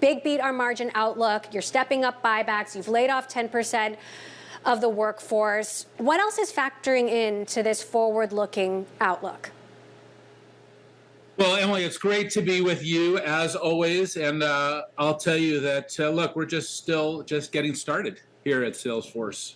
big beat on margin outlook. You're stepping up buybacks. You've laid off 10% of the workforce. What else is factoring into this forward-looking outlook? Well, Emily, it's great to be with you as always. And I'll tell you that, look, we're just getting started here at Salesforce.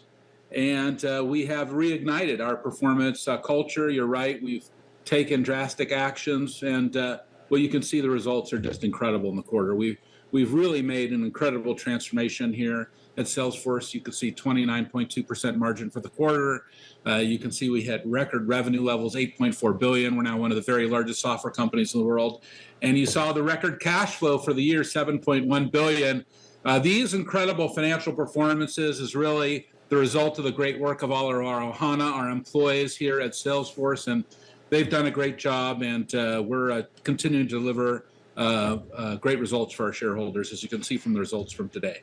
And we have reignited our performance culture. You're right. We've taken drastic actions. And well, you can see the results are just incredible in the quarter. We've really made an incredible transformation here at Salesforce. You can see 29.2% margin for the quarter. You can see we hit record revenue levels, $8.4 billion. We're now one of the very largest software companies in the world. And you saw the record cash flow for the year, $7.1 billion. These incredible financial performances is really the result of the great work of all of our Ohana, our employees here at Salesforce. And they've done a great job. And we're continuing to deliver great results for our shareholders, as you can see from the results from today.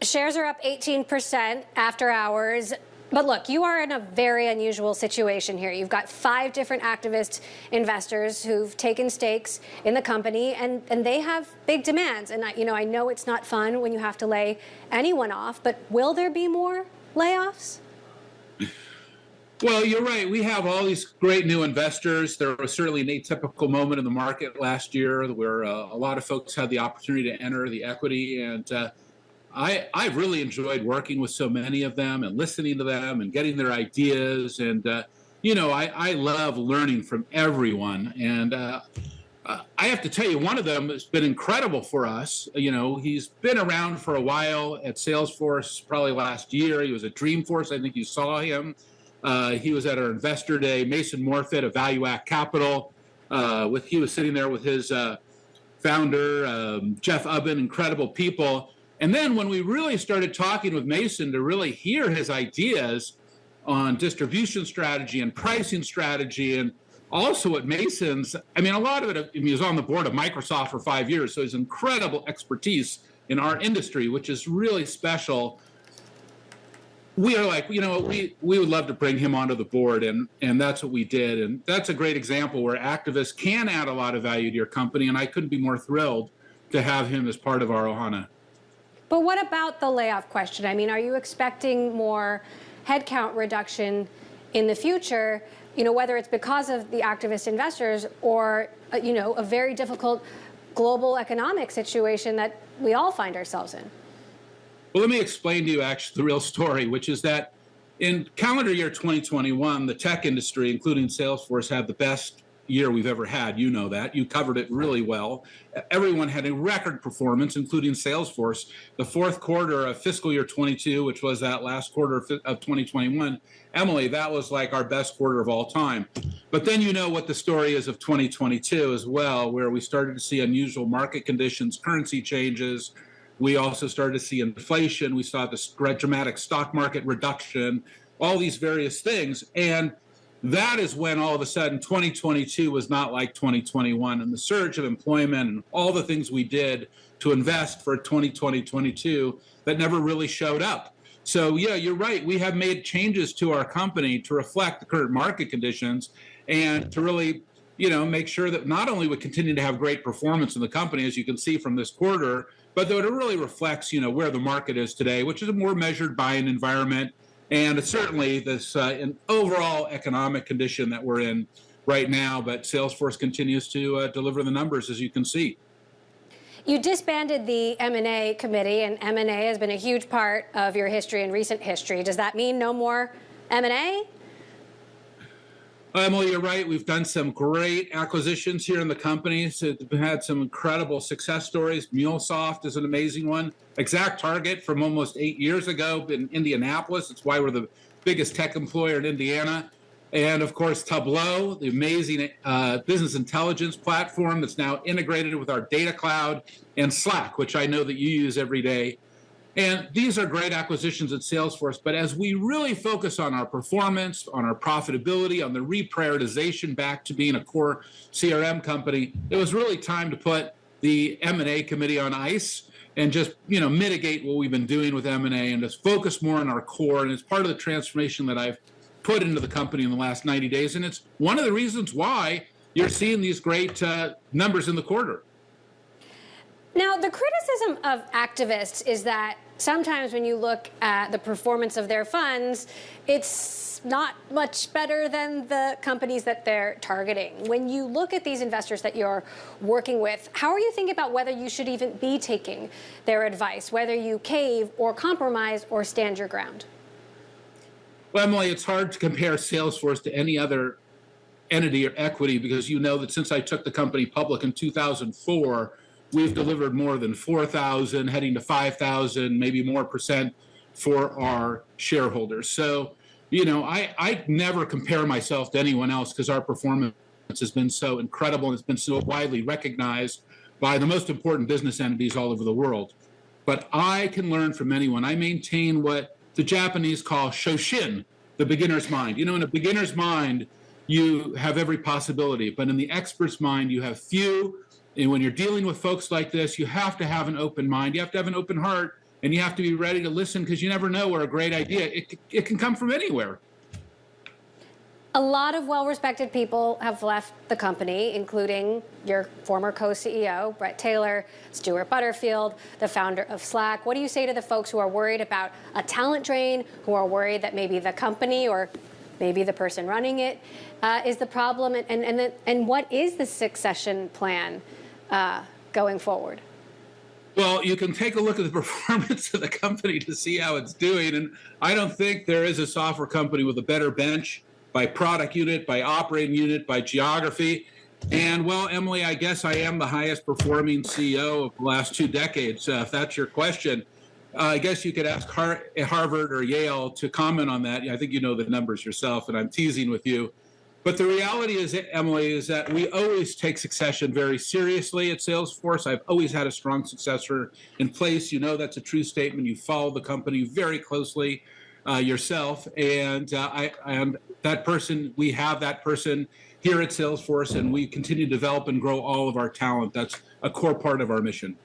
Shares are up 18% after hours. But look, you are in a very unusual situation here. You've got 5 different activist investors who've taken stakes in the company, and they have big demands. And I know it's not fun when you have to lay anyone off, but will there be more layoffs? Well, you're right. We have all these great new investors. There was certainly an atypical moment in the market last year where a lot of folks had the opportunity to enter the equity. And I've really enjoyed working with so many of them and listening to them and getting their ideas. And, I love learning from everyone. And I have to tell you, one of them has been incredible for us. He's been around for a while at Salesforce, probably last year. He was at Dreamforce. I think you saw him. He was at our investor day. Mason Morfitt of Value Act Capital. He was sitting there with his founder, Jeff Ubben, incredible people. And then when we really started talking with Mason to really hear his ideas on distribution strategy and pricing strategy, and also at Mason's, a lot of it, he was on the board of Microsoft for 5 years, so he's incredible expertise in our industry, which is really special. We are like, we would love to bring him onto the board, and that's what we did. And that's a great example where activists can add a lot of value to your company, and I couldn't be more thrilled to have him as part of our Ohana. But what about the layoff question? Are you expecting more headcount reduction in the future, whether it's because of the activist investors or, a very difficult global economic situation that we all find ourselves in? Well, let me explain to you actually the real story, which is that in calendar year 2021, the tech industry, including Salesforce, had the best year we've ever had. You know that. You covered it really well. Everyone had a record performance, including Salesforce. The fourth quarter of fiscal year 22, which was that last quarter of 2021, Emily, that was like our best quarter of all time. But then you know what the story is of 2022 as well, where we started to see unusual market conditions, currency changes. We also started to see inflation. We saw this dramatic stock market reduction, all these various things. And that is when all of a sudden 2022 was not like 2021, and the surge of employment and all the things we did to invest for 2022 that never really showed up. So yeah, you're right. We have made changes to our company to reflect the current market conditions and to really, make sure that not only we continue to have great performance in the company, as you can see from this quarter, but that it really reflects, where the market is today, which is a more measured buying environment. And it's certainly this an overall economic condition that we're in right now, but Salesforce continues to deliver the numbers, as you can see. You disbanded the M&A committee, and M&A has been a huge part of your history and recent history. Does that mean no more M&A? Emily, you're right. We've done some great acquisitions here in the company. So we've had some incredible success stories. MuleSoft is an amazing one. ExactTarget from almost 8 years ago in Indianapolis. It's why we're the biggest tech employer in Indiana. And of course, Tableau, the amazing business intelligence platform that's now integrated with our data cloud, and Slack, which I know that you use every day. And these are great acquisitions at Salesforce, but as we really focus on our performance, on our profitability, on the reprioritization back to being a core CRM company, it was really time to put the M&A committee on ice and just, mitigate what we've been doing with M&A and just focus more on our core. And it's part of the transformation that I've put into the company in the last 90 days. And it's one of the reasons why you're seeing these great numbers in the quarter. Now, the criticism of activists is that sometimes when you look at the performance of their funds, it's not much better than the companies that they're targeting. When you look at these investors that you're working with, how are you thinking about whether you should even be taking their advice, whether you cave or compromise or stand your ground? Well, Emily, it's hard to compare Salesforce to any other entity or equity because you know that since I took the company public in 2004, we've delivered more than 4,000, heading to 5,000, maybe more percent for our shareholders. So, I never compare myself to anyone else because our performance has been so incredible and it's been so widely recognized by the most important business entities all over the world. But I can learn from anyone. I maintain what the Japanese call shoshin, the beginner's mind. In a beginner's mind, you have every possibility, but in the expert's mind, you have few. And when you're dealing with folks like this, you have to have an open mind. You have to have an open heart, and you have to be ready to listen because you never know where a great idea, it can come from anywhere. A lot of well-respected people have left the company, including your former co-CEO, Brett Taylor, Stuart Butterfield, the founder of Slack. What do you say to the folks who are worried about a talent drain, who are worried that maybe the company or maybe the person running it is the problem? And what is the succession plan going forward? Well, you can take a look at the performance of the company to see how it's doing. And I don't think there is a software company with a better bench by product unit, by operating unit, by geography. And well, Emily, I guess I am the highest performing CEO of the last 2 decades. If that's your question, I guess you could ask Harvard or Yale to comment on that. I think you know the numbers yourself, and I'm teasing with you. But the reality is, Emily, is that we always take succession very seriously at Salesforce. I've always had a strong successor in place. That's a true statement. You follow the company very closely yourself. And that person, we have that person here at Salesforce, and we continue to develop and grow all of our talent. That's a core part of our mission.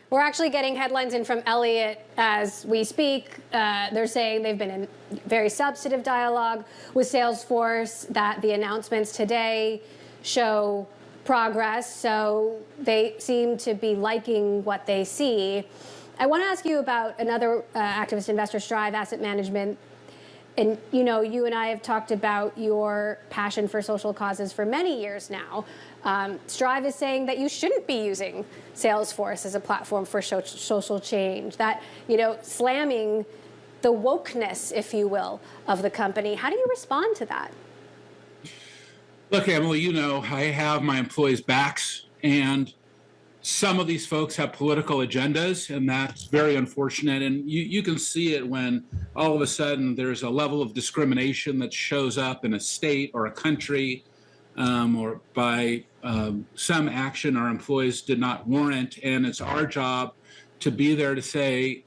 We're actually getting headlines in from Elliott as we speak. They're saying they've been in very substantive dialogue with Salesforce, that the announcements today show progress. So they seem to be liking what they see. I want to ask you about another activist investor, Strive Asset Management. And, you and I have talked about your passion for social causes for many years now. Strive is saying that you shouldn't be using Salesforce as a platform for social change, that, slamming the wokeness, if you will, of the company. How do you respond to that? Look, Emily, I have my employees' backs, and some of these folks have political agendas, and that's very unfortunate. And you can see it when all of a sudden there's a level of discrimination that shows up in a state or a country, or by some action our employees did not warrant. And it's our job to be there to say,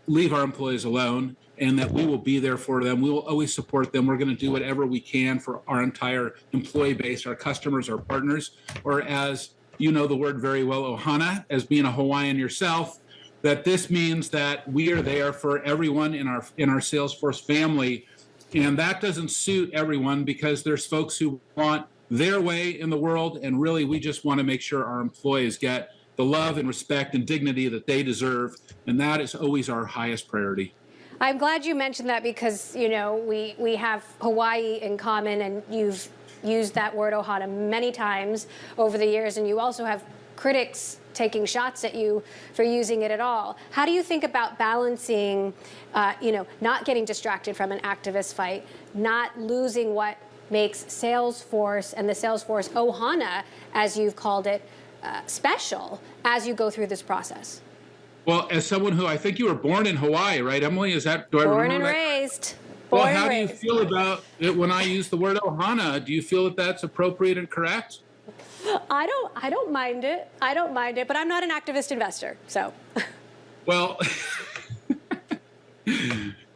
leave our employees alone, and that we will be there for them. We will always support them. We're going to do whatever we can for our entire employee base, our customers, our partners, or as you know the word very well, ohana, as being a Hawaiian yourself, that this means that we are there for everyone in our Salesforce family. And that doesn't suit everyone because there's folks who want their way in the world. And really, we just want to make sure our employees get the love and respect and dignity that they deserve. And that is always our highest priority. I'm glad you mentioned that because, we have Hawaii in common, and you've used that word ohana many times over the years, and you also have critics taking shots at you for using it at all. How do you think about balancing, not getting distracted from an activist fight, not losing what makes Salesforce and the Salesforce ohana, as you've called it, special as you go through this process? Well, as someone who, I think you were born in Hawaii, right, Emily? Do I born remember and that? Raised. Well, how do you feel about it when I use the word ohana? Do you feel that that's appropriate and correct? I don't mind it. I don't mind it, but I'm not an activist investor, so. Well,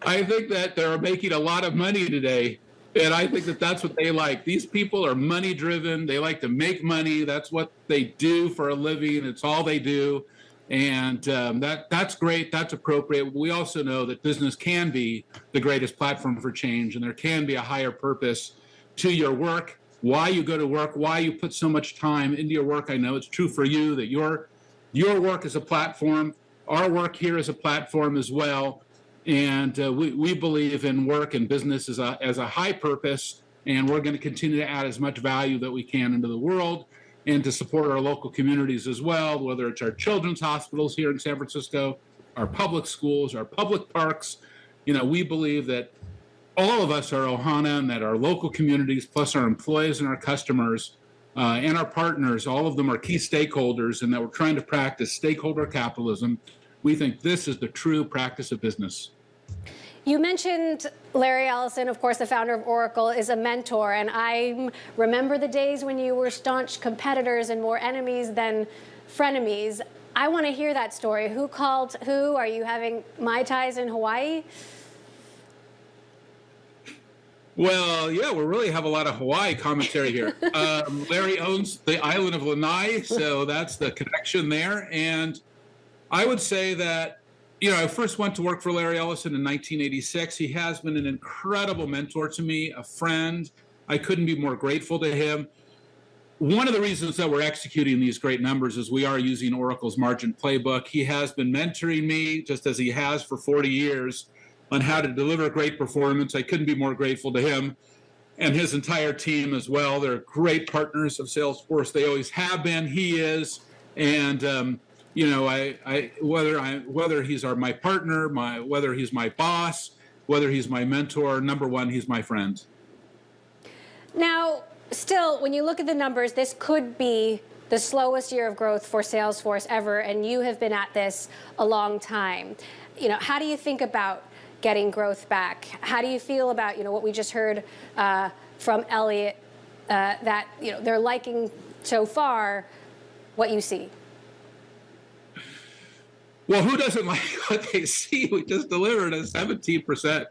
I think that they're making a lot of money today, and I think that that's what they like. These people are money driven. They like to make money. That's what they do for a living. It's all they do. And that's great. That's appropriate. We also know that business can be the greatest platform for change, and there can be a higher purpose to your work, why you go to work, why you put so much time into your work. I know it's true for you that your work is a platform. Our work here is a platform as well. And we believe in work and business as a high purpose, and we're going to continue to add as much value that we can into the world and to support our local communities as well, whether it's our children's hospitals here in San Francisco, our public schools, our public parks. We believe that all of us are Ohana and that our local communities, plus our employees and our customers and our partners, all of them are key stakeholders, and that we're trying to practice stakeholder capitalism. We think this is the true practice of business. You mentioned Larry Ellison, of course, the founder of Oracle, is a mentor. And I remember the days when you were staunch competitors and more enemies than frenemies. I want to hear that story. Who called who? Are you having Mai Tais in Hawaii? Well, yeah, we really have a lot of Hawaii commentary here. Larry owns the island of Lanai, so that's the connection there. And I would say that, I first went to work for Larry Ellison in 1986. He has been an incredible mentor to me, a friend. I couldn't be more grateful to him. One of the reasons that we're executing these great numbers is we are using Oracle's margin playbook. He has been mentoring me, just as he has for 40 years, on how to deliver great performance. I couldn't be more grateful to him and his entire team as well. They're great partners of Salesforce. They always have been. He is. And, whether he's my partner, whether he's my boss, whether he's my mentor, number one, he's my friend. Now, still, when you look at the numbers, this could be the slowest year of growth for Salesforce ever, and you have been at this a long time. How do you think about getting growth back? How do you feel about, what we just heard from Elliot, that, they're liking so far what you see? Well, who doesn't like what they see? We just delivered a 17%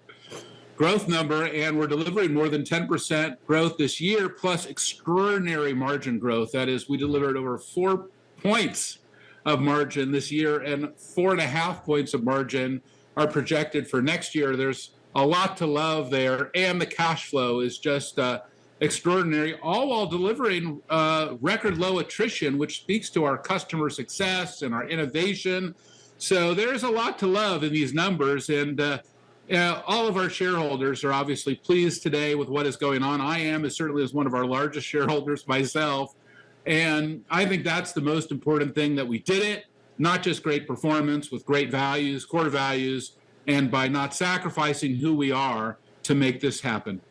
growth number, and we're delivering more than 10% growth this year, plus extraordinary margin growth. That is, we delivered over 4 points of margin this year, and 4.5 points of margin are projected for next year. There's a lot to love there, and the cash flow is just extraordinary, all while delivering record low attrition, which speaks to our customer success and our innovation. So there's a lot to love in these numbers, and all of our shareholders are obviously pleased today with what is going on. I am, certainly as one of our largest shareholders myself, and I think that's the most important thing, that we did it, not just great performance with great values, core values, and by not sacrificing who we are to make this happen.